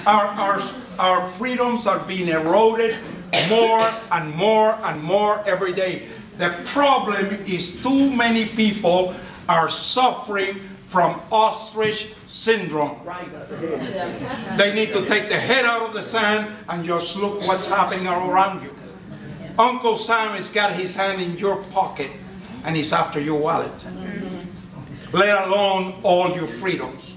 Our freedoms are being eroded more and more and more every day. The problem is too many people are suffering from ostrich syndrome. They need to take the head out of the sand and just look what's happening all around you. Uncle Sam has got his hand in your pocket and he's after your wallet, let alone all your freedoms.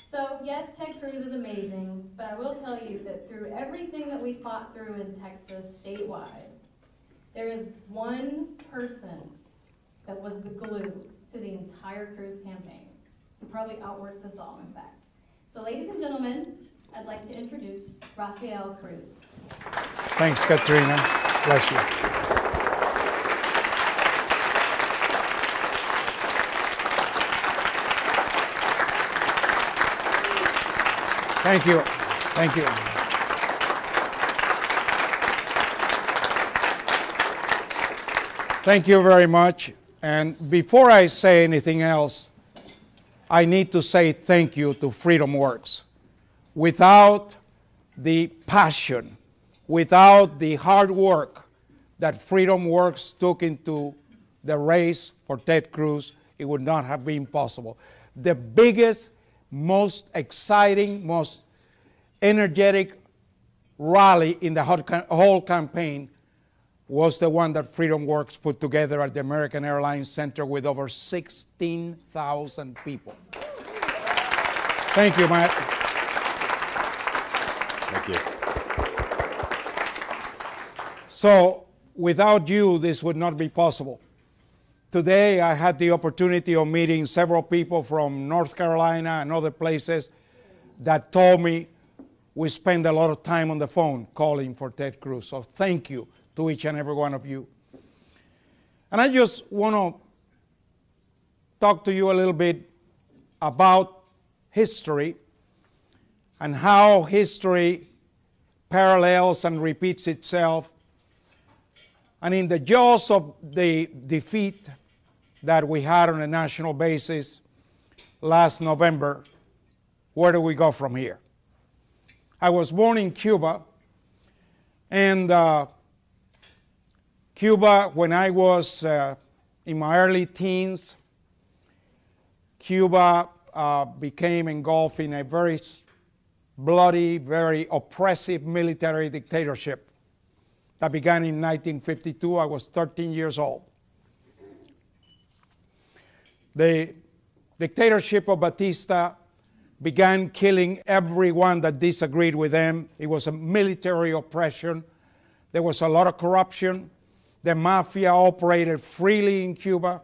So yes, Ted Cruz is amazing, but I will tell you that through everything that we fought through in Texas statewide, there is one person that was the glue to the entire Cruz campaign. He probably outworked us all, in fact. So ladies and gentlemen, I'd like to introduce Rafael Cruz. Thanks, Katrina. Bless you. Thank you. Thank you. Thank you very much. And before I say anything else, I need to say thank you to Freedom Works. Without the passion, without the hard work that Freedom Works took into the race for Ted Cruz, it would not have been possible. The biggest, most exciting, most energetic rally in the whole campaign was the one that Freedom Works put together at the American Airlines Center with over 16,000 people. Thank you, Matt. Thank you. So, without you, this would not be possible. Today, I had the opportunity of meeting several people from North Carolina and other places that told me we spend a lot of time on the phone calling for Ted Cruz. So thank you to each and every one of you. And I just want to talk to you a little bit about history and how history parallels and repeats itself. And in the jaws of the defeat that we had on a national basis last November, where do we go from here? I was born in Cuba, and Cuba, when I was in my early teens, Cuba became engulfed in a very bloody, very oppressive military dictatorship that began in 1952. I was 13 years old. The dictatorship of Batista began killing everyone that disagreed with them. It was a military oppression. There was a lot of corruption. The mafia operated freely in Cuba.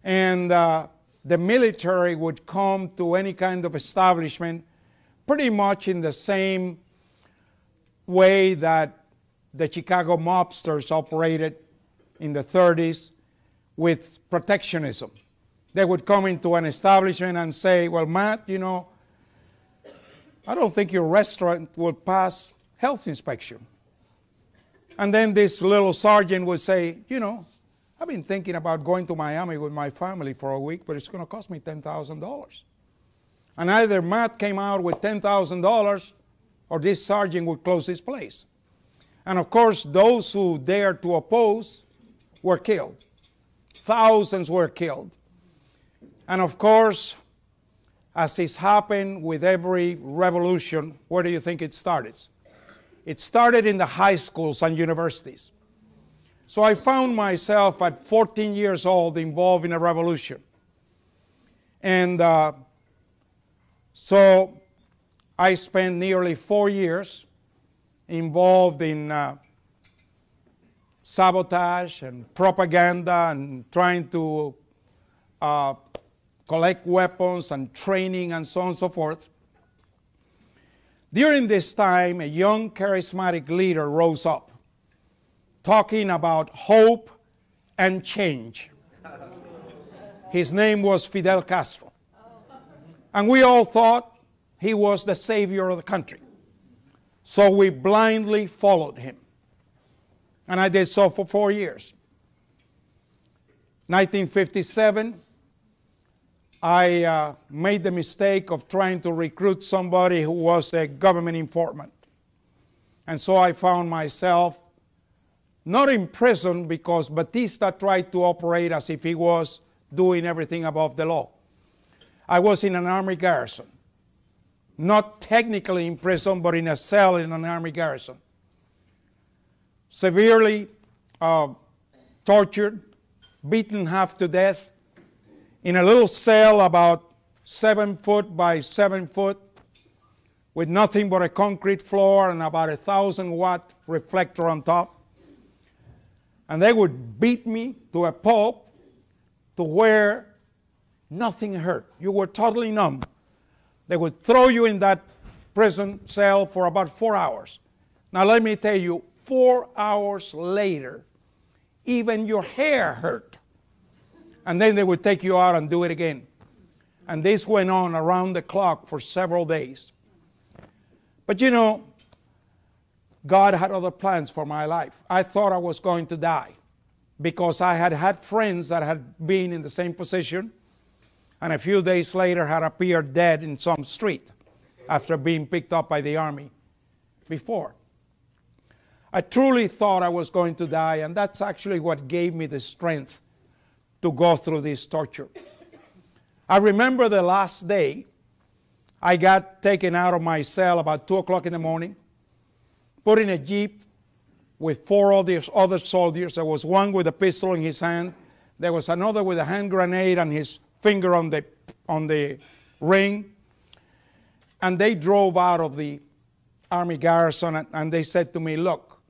And the military would come to any kind of establishment pretty much in the same way that the Chicago mobsters operated in the 30s with protectionism. They would come into an establishment and say, well, Matt, you know, I don't think your restaurant will pass health inspection. And then this little sergeant would say, you know, I've been thinking about going to Miami with my family for a week, but it's going to cost me $10,000. And either Matt came out with $10,000 or this sergeant would close his place. And of course, those who dared to oppose were killed. Thousands were killed. And of course, as is happened with every revolution, where do you think it started? It started in the high schools and universities. So I found myself at 14 years old involved in a revolution. And so I spent nearly 4 years involved in sabotage and propaganda and trying to collect weapons and training and so on and so forth. During this time, a young charismatic leader rose up talking about hope and change. His name was Fidel Castro. And we all thought he was the savior of the country. So we blindly followed him. And I did so for 4 years. 1957, I made the mistake of trying to recruit somebody who was a government informant. And so I found myself not in prison because Batista tried to operate as if he was doing everything above the law. I was in an army garrison. Not technically in prison, but in a cell in an army garrison. Severely tortured, beaten half to death, in a little cell about 7 foot by 7 foot, with nothing but a concrete floor and about a 1,000-watt reflector on top. And they would beat me to a pulp to where nothing hurt. You were totally numb. They would throw you in that prison cell for about 4 hours. Now let me tell you, 4 hours later, even your hair hurt. And then they would take you out and do it again. And this went on around the clock for several days. But you know, God had other plans for my life. I thought I was going to die because I had had friends that had been in the same position and a few days later had appeared dead in some street after being picked up by the army before. I truly thought I was going to die, and that's actually what gave me the strength to go through this torture. I remember the last day I got taken out of my cell about 2 o'clock in the morning, put in a jeep with 4 other soldiers. There was one with a pistol in his hand. There was another with a hand grenade and his finger on the ring. And they drove out of the army garrison, and they said to me, look,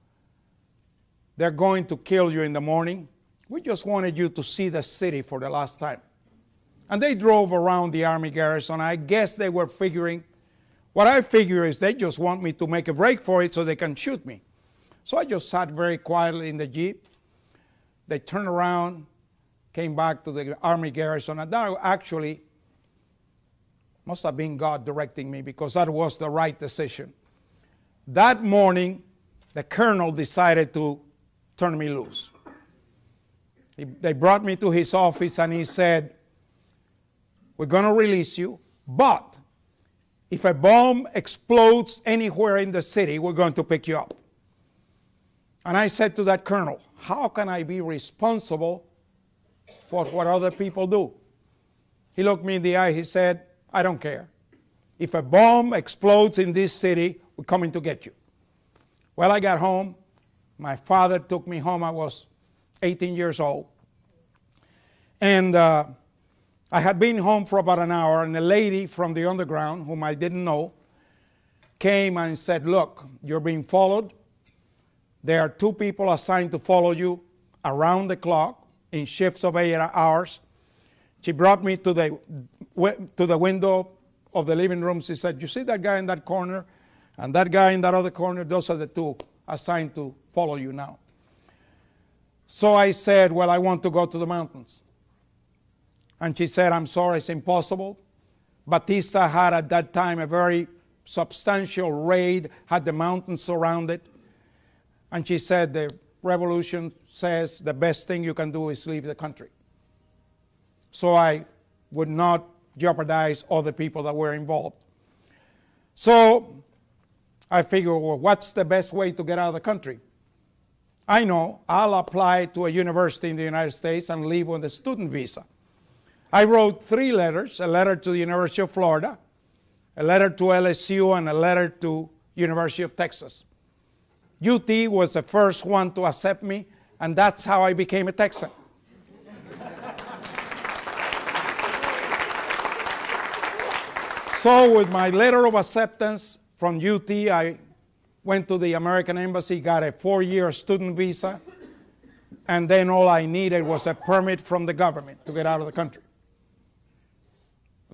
they're going to kill you in the morning. We just wanted you to see the city for the last time. And they drove around the army garrison. I guess they were figuring, what I figure is they just want me to make a break for it so they can shoot me. So I just sat very quietly in the jeep. They turned around, came back to the army garrison, and that actually must have been God directing me because that was the right decision. That morning, the colonel decided to turn me loose. They brought me to his office and he said, we're going to release you, but if a bomb explodes anywhere in the city, we're going to pick you up. And I said to that colonel, how can I be responsible for what other people do? He looked me in the eye, he said, I don't care. If a bomb explodes in this city, we're coming to get you. Well, I got home. My father took me home. I was 18 years old. And I had been home for about an hour, and a lady from the underground, whom I didn't know, came and said, look, you're being followed. There are 2 people assigned to follow you around the clock in shifts of 8 hours. She brought me to the window of the living room. She said, you see that guy in that corner and that guy in that other corner? Those are the 2 assigned to follow you now. So I said, well, I want to go to the mountains. And she said, I'm sorry, it's impossible. Batista had at that time a very substantial raid, had the mountains surrounded. And she said, the revolution says the best thing you can do is leave the country. So I would not jeopardize other people that were involved. So I figured, well, what's the best way to get out of the country? I know, I'll apply to a university in the United States and leave with a student visa. I wrote 3 letters, a letter to the University of Florida, a letter to LSU, and a letter to University of Texas. UT was the first one to accept me, and that's how I became a Texan. So with my letter of acceptance from UT, I went to the American Embassy, got a 4-year student visa, and then all I needed was a permit from the government to get out of the country,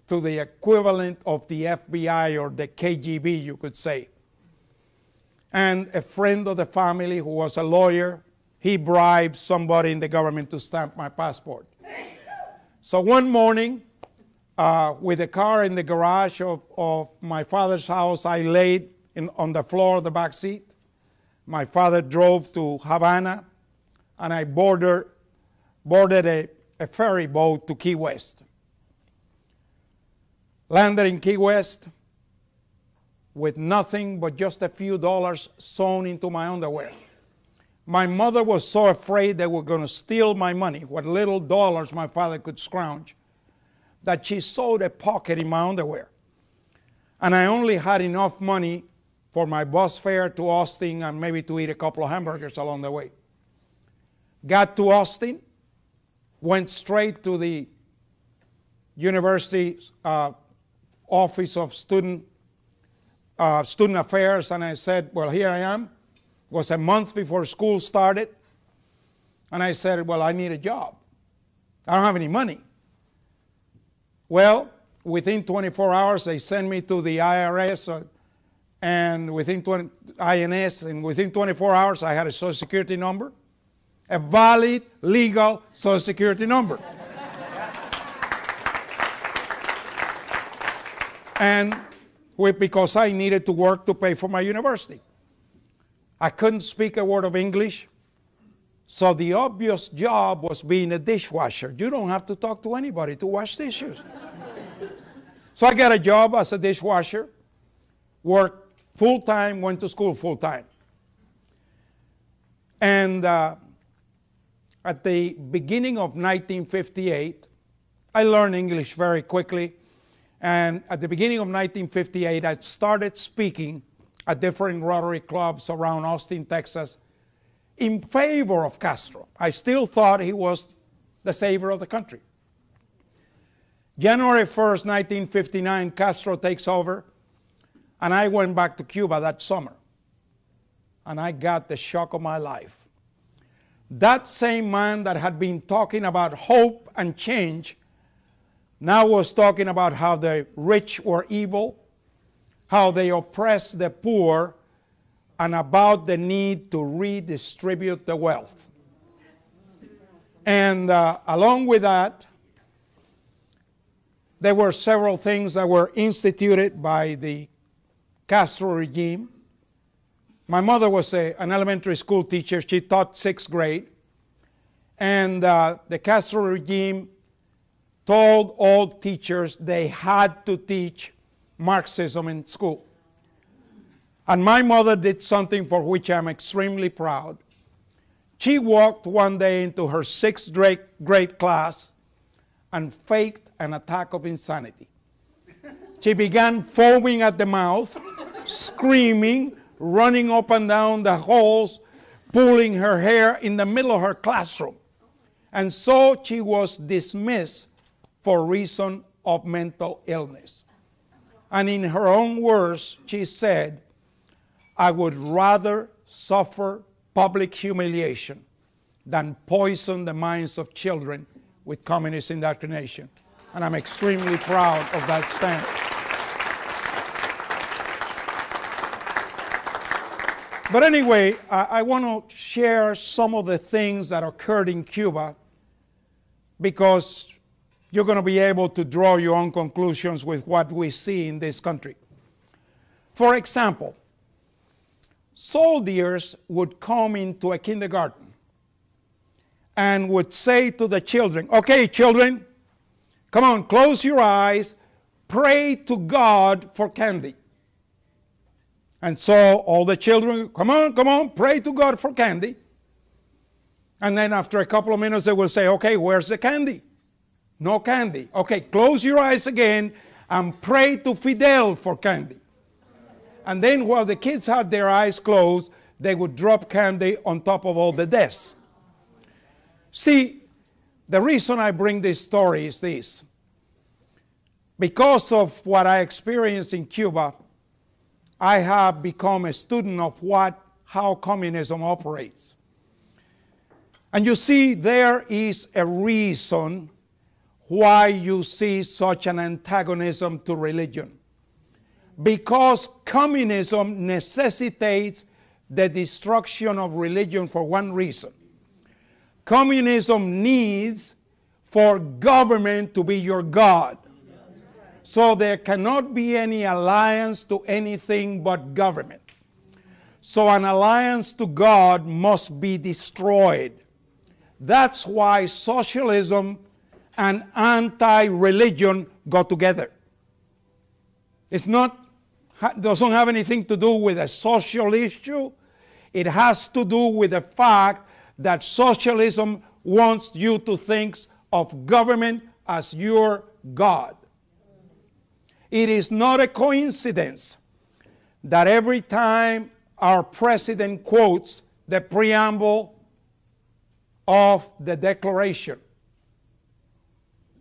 to the equivalent of the FBI or the KGB, you could say. And a friend of the family who was a lawyer, he bribed somebody in the government to stamp my passport. So one morning, with the car in the garage of my father's house, I laid on the floor of the back seat. my father drove to Havana, and I boarded a ferry boat to Key West. Landed in Key West with nothing but just a few dollars sewn into my underwear. My mother was so afraid they were going to steal my money, what little dollars my father could scrounge, that she sewed a pocket in my underwear. And I only had enough money for my bus fare to Austin and maybe to eat a couple of hamburgers along the way. Got to Austin, went straight to the university office of student affairs, and I said, well, here I am. It was a month before school started. And I said, well, I need a job. I don't have any money. Well, within 24 hours, they sent me to the IRS and within INS, and within 24 hours, I had a Social Security number, a valid, legal Social Security number. And because I needed to work to pay for my university. I couldn't speak a word of English, so the obvious job was being a dishwasher. You don't have to talk to anybody to wash dishes. So I got a job as a dishwasher, worked full-time, went to school full-time. And at the beginning of 1958, I learned English very quickly. And at the beginning of 1958, I started speaking at different Rotary clubs around Austin, Texas, in favor of Castro. I still thought he was the savior of the country. January 1st, 1959, Castro takes over, and I went back to Cuba that summer. And I got the shock of my life. That same man that had been talking about hope and change now was talking about how the rich were evil, how they oppress the poor, and about the need to redistribute the wealth. And along with that, there were several things that were instituted by the Castro regime. My mother was an elementary school teacher. She taught 6th grade. And the Castro regime told all teachers they had to teach Marxism in school. And my mother did something for which I'm extremely proud. She walked one day into her 6th grade class and faked an attack of insanity. She began foaming at the mouth, screaming, running up and down the halls, pulling her hair in the middle of her classroom. And so she was dismissed for reason of mental illness. And in her own words, she said, I would rather suffer public humiliation than poison the minds of children with communist indoctrination. And I'm extremely proud of that stand. But anyway, I want to share some of the things that occurred in Cuba because you're going to be able to draw your own conclusions with what we see in this country. For example, soldiers would come into a kindergarten and would say to the children, okay, children, come on, close your eyes, pray to God for candy. And so all the children, come on, pray to God for candy. And then after a couple of minutes, they will say, okay, where's the candy? No candy. Okay, close your eyes again and pray to Fidel for candy. And then while the kids had their eyes closed, they would drop candy on top of all the desks. See, the reason I bring this story is this. Because of what I experienced in Cuba, I have become a student of how communism operates. And you see, there is a reason why you see such an antagonism to religion. Because communism necessitates the destruction of religion for one reason. Communism needs for government to be your God. So there cannot be any alliance to anything but government. So an alliance to God must be destroyed. That's why socialism and anti-religion go together. Doesn't have anything to do with a social issue. It has to do with the fact that socialism wants you to think of government as your God. It is not a coincidence that every time our president quotes the preamble of the Declaration,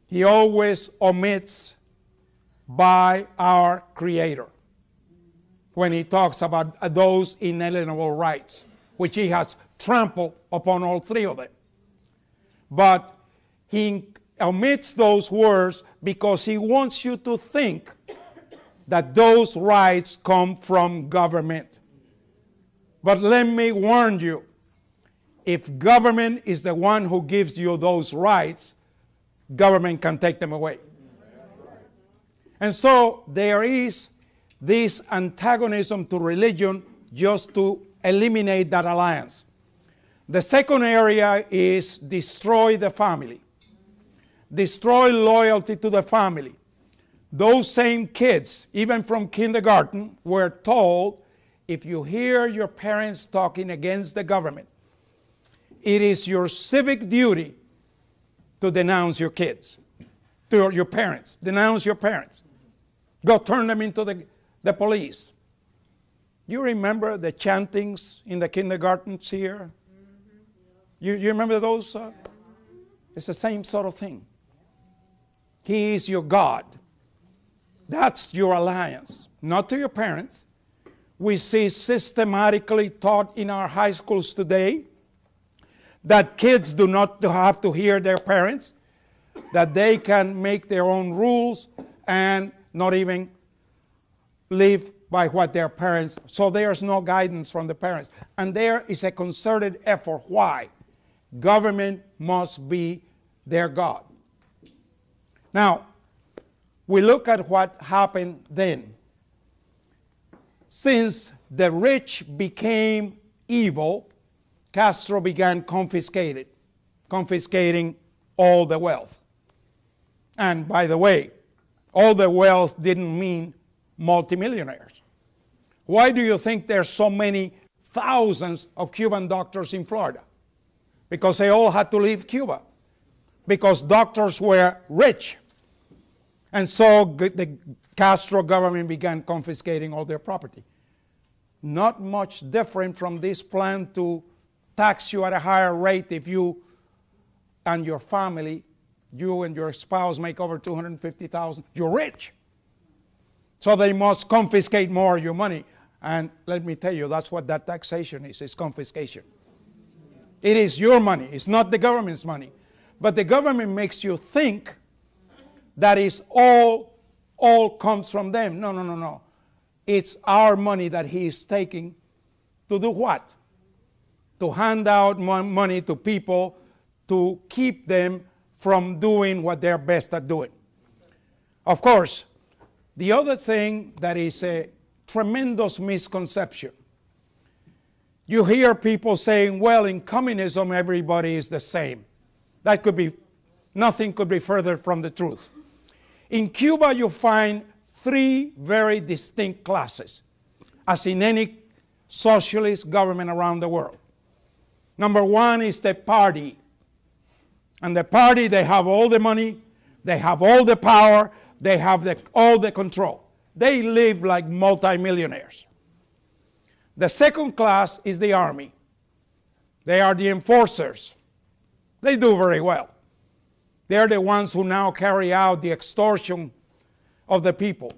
he always omits by our Creator when he talks about those inalienable rights, which he has trampled upon all three of them. But he omits those words because he wants you to think that those rights come from government. But let me warn you, if government is the one who gives you those rights, government can take them away. And so there is this antagonism to religion just to eliminate that alliance. The second area is destroy the family. Destroy loyalty to the family. Those same kids, even from kindergarten, were told, if you hear your parents talking against the government, it is your civic duty to denounce your kids, to your parents. Denounce your parents. Go turn them into the police. You remember the chantings in the kindergartens here? You remember those? It's the same sort of thing. He is your God. That's your alliance, not to your parents. We see systematically taught in our high schools today that kids do not have to hear their parents, that they can make their own rules and not even live by what their parents. So there's no guidance from the parents. And there is a concerted effort. Why? Government must be their God. Now, we look at what happened then. Since the rich became evil, Castro began confiscating all the wealth. And by the way, all the wealth didn't mean multimillionaires. Why do you think there's so many thousands of Cuban doctors in Florida? Because they all had to leave Cuba. Because doctors were rich. And so the Castro government began confiscating all their property. Not much different from this plan to tax you at a higher rate if you and your family, you and your spouse make over $250,000. You're rich. So they must confiscate more of your money. And let me tell you, that's what that taxation is. It's confiscation. It is your money. It's not the government's money. But the government makes you think that is all comes from them. No. It's our money that he is taking to do what? To hand out money to people to keep them from doing what they're best at doing. Of course, the other thing that is a tremendous misconception, you hear people saying, well, in communism everybody is the same. Nothing could be further from the truth. In Cuba you find three very distinct classes, as in any socialist government around the world. Number one is the party. And the party, they have all the money, they have all the power, they have all the control. They live like multimillionaires. The second class is the army. They are the enforcers. They do very well. They're the ones who now carry out the extortion of the people.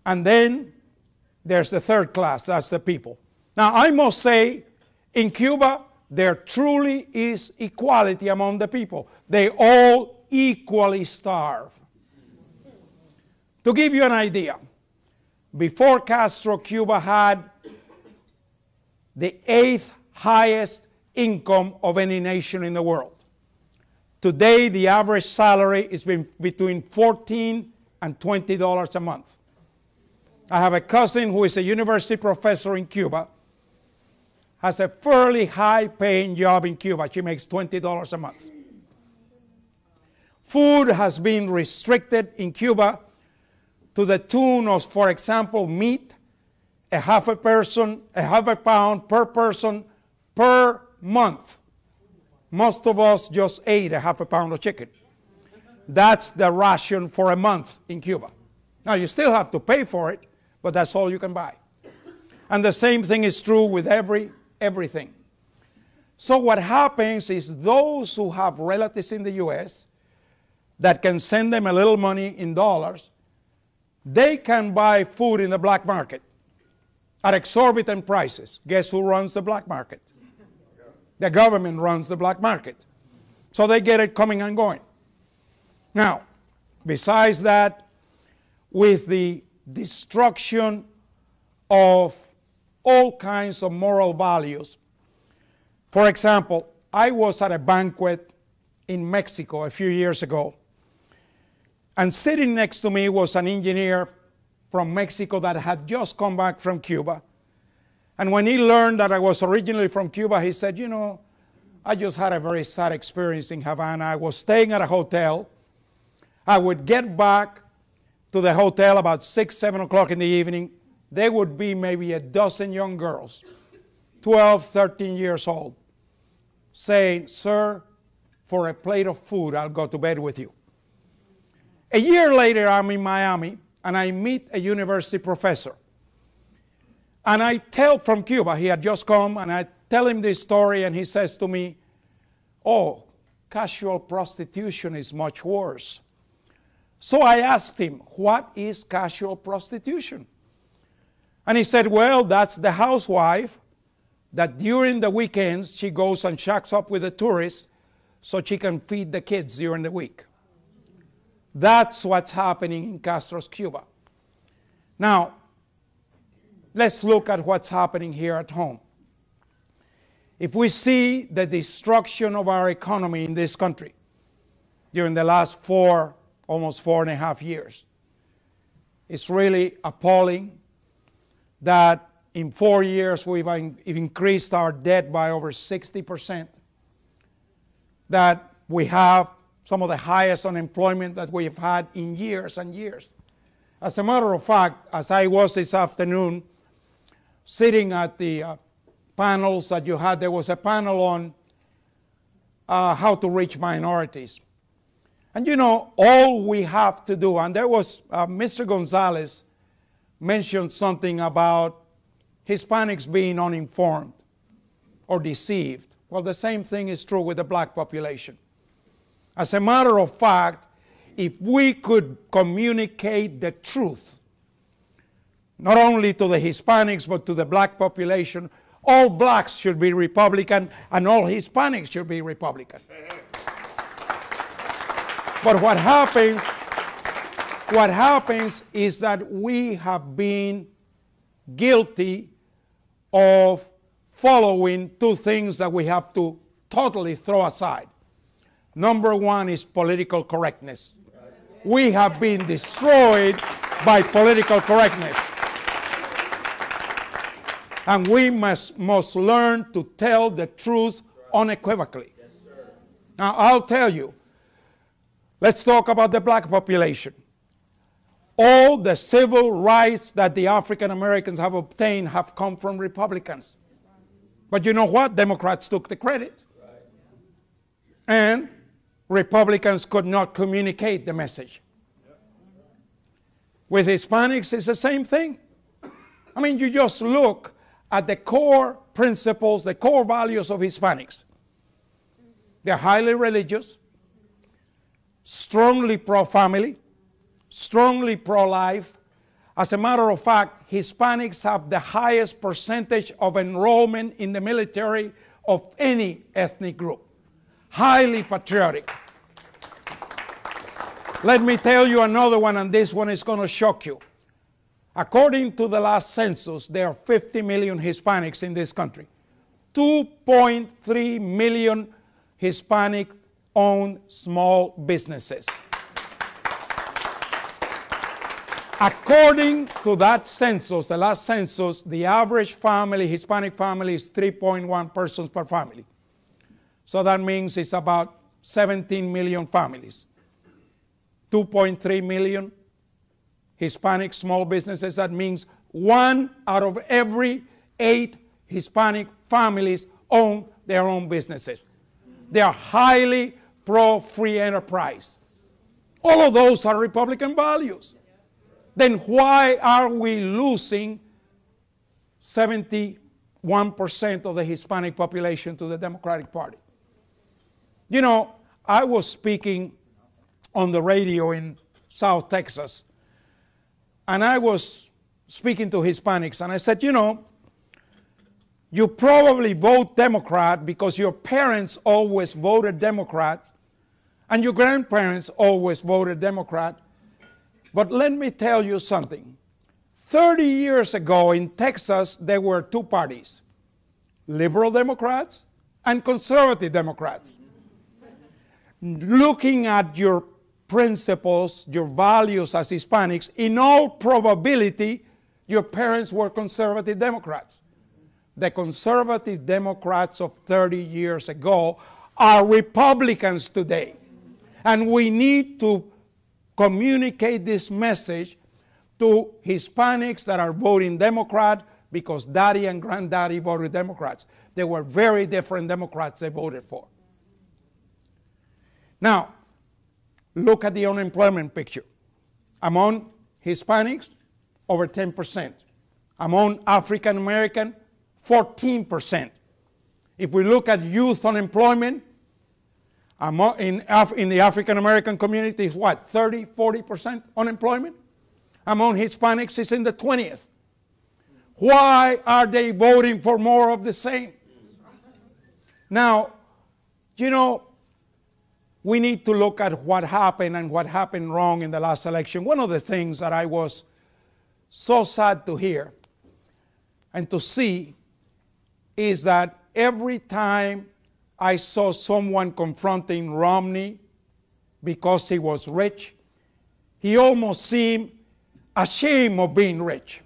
And then there's the third class, that's the people. Now I must say, in Cuba, there truly is equality among the people. They all equally starve. To give you an idea, before Castro, Cuba had the 8th highest income of any nation in the world. Today, the average salary is between $14 and $20 a month. I have a cousin who is a university professor in Cuba, has a fairly high-paying job in Cuba. She makes $20 a month. Food has been restricted in Cuba to the tune of, for example, meat, a half a pound per person per month. Most of us just ate a half a pound of chicken. That's the ration for a month in Cuba. Now, you still have to pay for it, but that's all you can buy. And the same thing is true with everything. So what happens is those who have relatives in the U.S. that can send them a little money in dollars, they can buy food in the black market at exorbitant prices. Guess who runs the black market? The government runs the black market. So they get it coming and going. Now, besides that, with the destruction of all kinds of moral values, for example, I was at a banquet in Mexico a few years ago, and sitting next to me was an engineer from Mexico that had just come back from Cuba. And when he learned that I was originally from Cuba, he said, you know, I just had a very sad experience in Havana. I was staying at a hotel. I would get back to the hotel about 6, 7 o'clock in the evening. There would be maybe a dozen young girls, 12, 13 years old, saying, sir, for a plate of food, I'll go to bed with you. A year later, I'm in Miami, and I meet a university professor. And I tell from Cuba, he had just come, and I tell him this story, and he says to me, oh, casual prostitution is much worse. So I asked him, what is casual prostitution? And he said, well, that's the housewife that during the weekends she goes and shacks up with the tourists so she can feed the kids during the week. That's what's happening in Castro's Cuba. Now, let's look at what's happening here at home. If we see the destruction of our economy in this country during the last almost 4.5 years, it's really appalling that in 4 years we've increased our debt by over 60%, that we have some of the highest unemployment that we've had in years and years. As a matter of fact, as I was this afternoon sitting at the panels that you had, there was a panel on how to reach minorities. And you know, all we have to do, and there was Mr. Gonzalez mentioned something about Hispanics being uninformed or deceived. Well, the same thing is true with the black population. As a matter of fact, if we could communicate the truth, not only to the Hispanics but to the black population, all blacks should be Republican and all Hispanics should be Republican. But what happens is that we have been guilty of following two things that we have to totally throw aside. Number one is political correctness. We have been destroyed by political correctness. And we must learn to tell the truth unequivocally. Now, I'll tell you, let's talk about the black population. All the civil rights that the African Americans have obtained have come from Republicans. But you know what? Democrats took the credit. And Republicans could not communicate the message. With Hispanics, it's the same thing. I mean, you just look at the core principles, the core values of Hispanics. They're highly religious, strongly pro-family, strongly pro-life. As a matter of fact, Hispanics have the highest percentage of enrollment in the military of any ethnic group. Highly patriotic. Let me tell you another one, and this one is going to shock you. According to the last census, there are 50 million Hispanics in this country. 2.3 million Hispanic-owned small businesses. According to that census, the last census, the average family, Hispanic family, is 3.1 persons per family. So that means it's about 17 million families. 2.3 million Hispanic small businesses. That means 1 out of every 8 Hispanic families own their own businesses. They are highly pro-free enterprise. All of those are Republican values. Then why are we losing 71% of the Hispanic population to the Democratic Party? You know, I was speaking on the radio in South Texas, and I was speaking to Hispanics, and I said, you know, you probably vote Democrat because your parents always voted Democrat, and your grandparents always voted Democrat. But let me tell you something. 30 years ago in Texas, there were 2 parties, liberal Democrats and conservative Democrats. Looking at your principles, your values as Hispanics, in all probability, your parents were conservative Democrats. The conservative Democrats of 30 years ago are Republicans today. And we need to communicate this message to Hispanics that are voting Democrat because daddy and granddaddy voted Democrats. They were very different Democrats they voted for. Now, look at the unemployment picture. Among Hispanics, over 10%. Among African American, 14%. If we look at youth unemployment, in the African American community is what, 30, 40% unemployment? Among Hispanics it's in the 20th. Why are they voting for more of the same? Now, you know, we need to look at what happened and what happened wrong in the last election. One of the things that I was so sad to hear and to see is that every time I saw someone confronting Romney because he was rich, he almost seemed ashamed of being rich.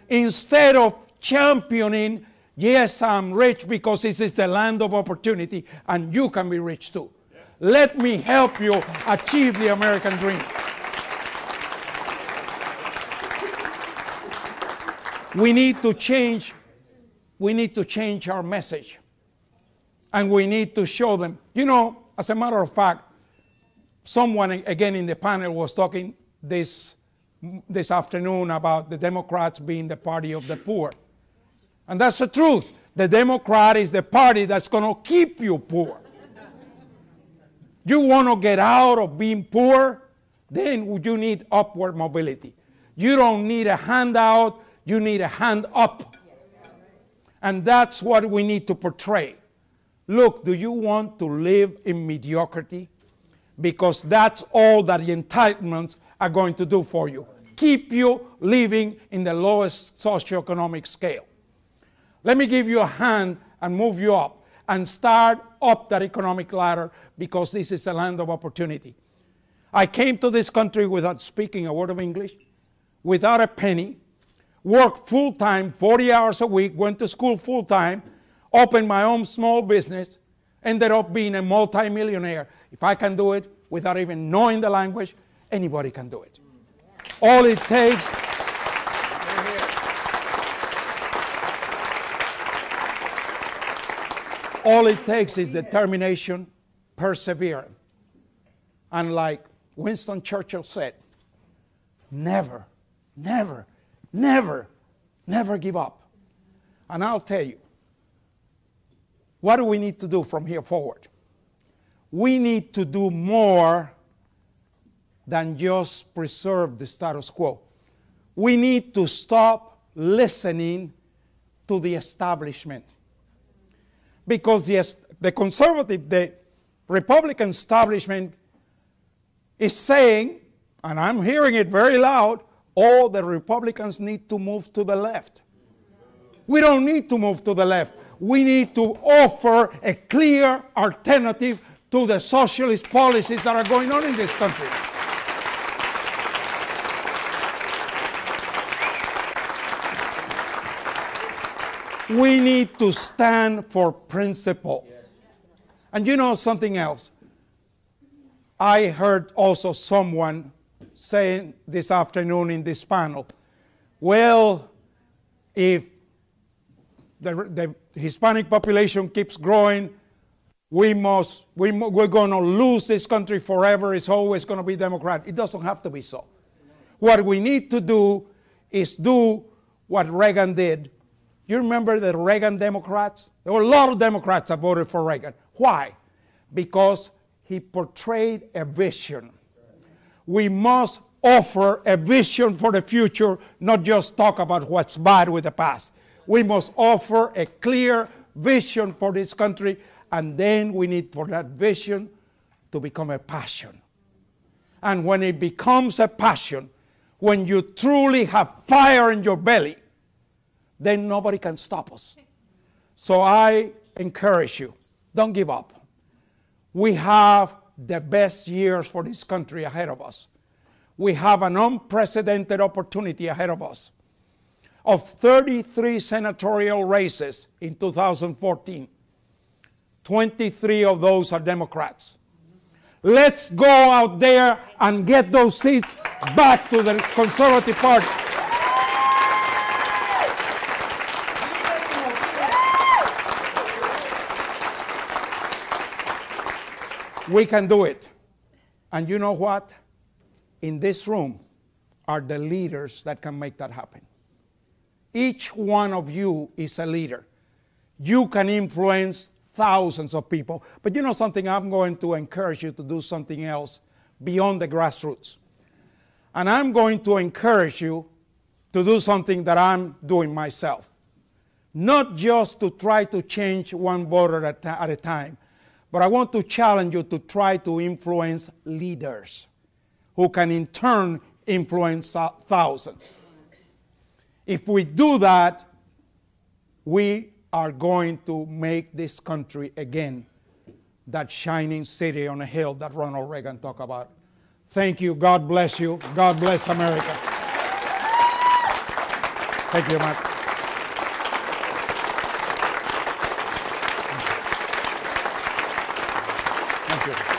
Instead of championing, yes, I'm rich because this is the land of opportunity and you can be rich too. Yeah. Let me help you achieve the American dream. We need to change our message. And we need to show them. You know, as a matter of fact, someone again in the panel was talking this afternoon about the Democrats being the party of the poor. And that's the truth. The Democrat is the party that's going to keep you poor. You want to get out of being poor? Then you need upward mobility. You don't need a handout, you need a hand up. And that's what we need to portray. Look, do you want to live in mediocrity? Because that's all that the entitlements are going to do for you. Keep you living in the lowest socioeconomic scale. Let me give you a hand and move you up and start up that economic ladder because this is a land of opportunity. I came to this country without speaking a word of English, without a penny, worked full-time, 40 hours a week, went to school full-time, opened my own small business, ended up being a multi-millionaire. If I can do it without even knowing the language, anybody can do it. All it takes is determination, perseverance. And like Winston Churchill said, never, never, never, never give up. And I'll tell you, what do we need to do from here forward? We need to do more than just preserve the status quo. We need to stop listening to the establishment. Because the Republican establishment is saying, and I'm hearing it very loud, all the Republicans need to move to the left. We don't need to move to the left. We need to offer a clear alternative to the socialist policies that are going on in this country. We need to stand for principle. And you know something else? I heard also someone saying this afternoon in this panel, well, if the Hispanic population keeps growing, we're going to lose this country forever. It's always going to be Democratic. It doesn't have to be so. What we need to do is do what Reagan did. You remember the Reagan Democrats? There were a lot of Democrats that voted for Reagan. Why? Because he portrayed a vision. We must offer a vision for the future, not just talk about what's bad with the past. We must offer a clear vision for this country, and then we need for that vision to become a passion. And when it becomes a passion, when you truly have fire in your belly, then nobody can stop us. So I encourage you, don't give up. We have the best years for this country ahead of us. We have an unprecedented opportunity ahead of us. Of 33 senatorial races in 2014, 23 of those are Democrats. Let's go out there and get those seats back to the Conservative Party. We can do it. And you know what? In this room are the leaders that can make that happen. Each one of you is a leader. You can influence thousands of people. But you know something? I'm going to encourage you to do something else beyond the grassroots. And I'm going to encourage you to do something that I'm doing myself. Not just to try to change one voter at a time, but I want to challenge you to try to influence leaders who can in turn influence thousands. If we do that, we are going to make this country again that shining city on a hill that Ronald Reagan talked about. Thank you. God bless you. God bless America. Thank you, Mark. Thank you.